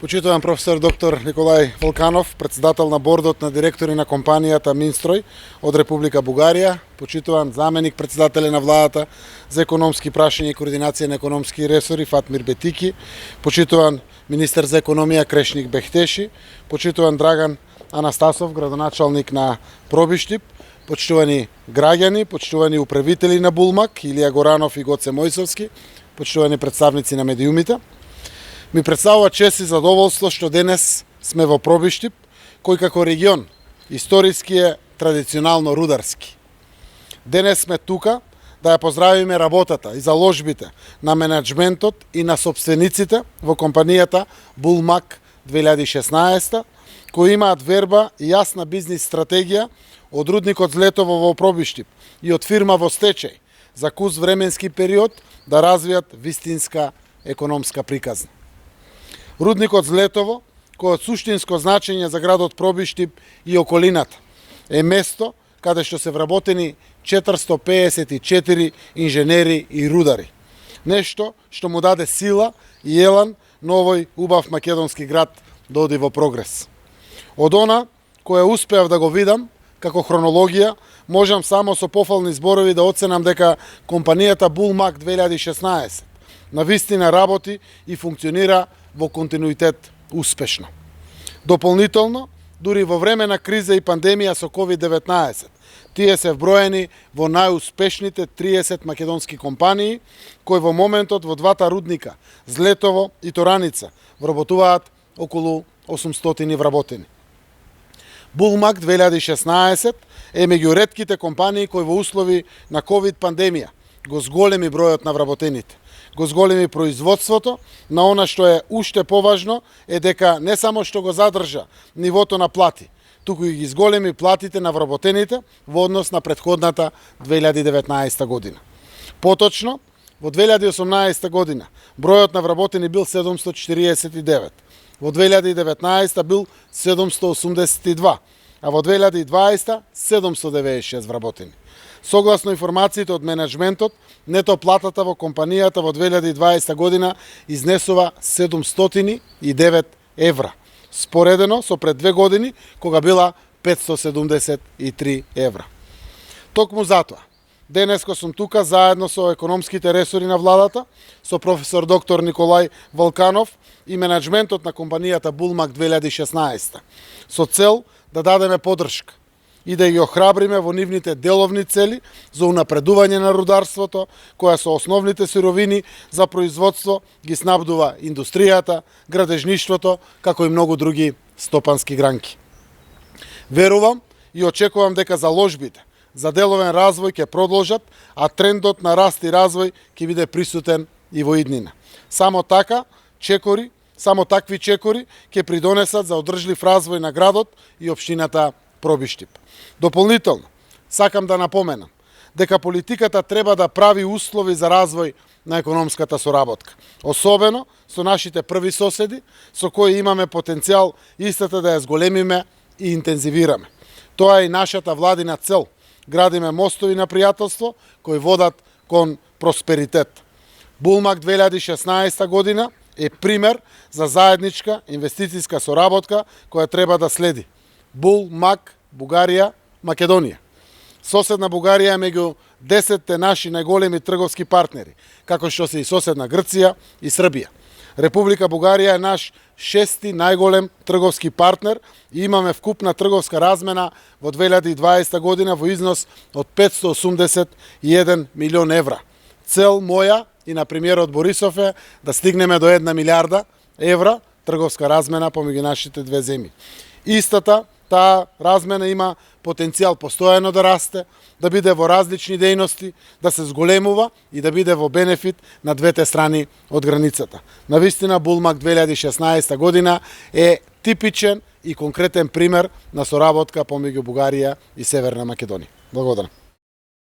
Почитуван професор доктор Николај Волканов, председател на бордот на директори на компанијата Минстрој од Република Бугарија, почитуван заменик председателе на владата за економски прашања и координација на економски ресори Фатмир Бетики, почитуван министер за економија Крешник Бехтеши, почитуван Драган Анастасов, градоначалник на Пробиштип, почитувани граѓани, почитувани управители на Булмак, Илија Горанов и Гоце Мојсовски, почитувани представници на медиумите. Ми представува чест и задоволство што денес сме во Пробиштип, кој како регион историски е традиционално рударски. Денес сме тука да ја поздравиме работата и заложбите на менеджментот и на собствениците во компанијата Булмак 2016, кои имаат верба и јасна бизнис стратегија од рудникот Злетово во Пробиштип и од фирма во стечај за кус временски период да развијат вистинска економска приказна. Рудникот Злетово, кој од суштинско значење за градот Пробиштип и околината, е место каде што се вработени 454 инженери и рудари. Нешто што му даде сила и елан на овој убав македонски град да оди во прогрес. Од она која успеав да го видам како хронологија, можам само со пофални зборови да оценам дека компанијата Булмак 2016 навистина работи и функционира во континуитет успешно. Дополнително, дури во време на криза и пандемија со COVID-19, тие се вброени во најуспешните 30 македонски компании, кои во моментот во двата рудника, Злетово и Тораница, вработуваат околу 800 вработени. Булмак 2016 е меѓу ретките компании кои во услови на COVID пандемија го зголеми бројот на вработените, го зголеми производството, на она што е уште поважно е дека не само што го задржа нивото на плати, туку и ги зголеми платите на вработените во однос на претходната 2019 година. Поточно, во 2018 година бројот на вработени бил 749, во 2019 бил 782, а во 2020 796 вработени. Согласно информациите од менеджментот, нето платата во компанијата во 2020 година изнесува 709 евра, споредено со пред 2 години, кога била 573 евра. Токму затоа, денеска сум тука заедно со економските ресори на владата, со професор доктор Николај Волканов и менеджментот на компанијата Булмак 2016, со цел да дадеме поддршка и да ги охрабриме во нивните деловни цели за унапредување на рударството, која со основните сировини за производство ги снабдува индустријата, градежништвото, како и многу други стопански гранки. Верувам и очекувам дека заложбите за деловен развој ќе продолжат, а трендот на раст и развој ќе биде присутен и во иднина. Само такви чекори ќе придонесат за одржлив развој на градот и општината Пробиштип. Дополнително, сакам да напоменам дека политиката треба да прави услови за развој на економската соработка, особено со нашите први соседи, со кои имаме потенцијал истата да ја зголемиме и интензивираме. Тоа е и нашата владина цел. Градиме мостови на пријателство кои водат кон просперитет. Булмак 2016 година е пример за заедничка инвестицијска соработка која треба да следи. Булмак, Бугарија, Македонија. Соседна Бугарија е меѓу 10 наши најголеми трговски партнери, како што се и соседна Грција и Србија. Република Бугарија е наш 6-ти најголем трговски партнер и имаме вкупна трговска размена во 2020 година во износ од 581 милион евра. Цел моја и на премиерот Борисов е да стигнеме до 1 милиарда евра трговска размена помеѓу нашите две земји. Истата таа размена има потенцијал постојано да расте, да биде во различни дејности, да се зголемува и да биде во бенефит на двете страни од границата. Навистина Булмак 2016 година е типичен и конкретен пример на соработка помеѓу Бугарија и Северна Македонија. Благодарам.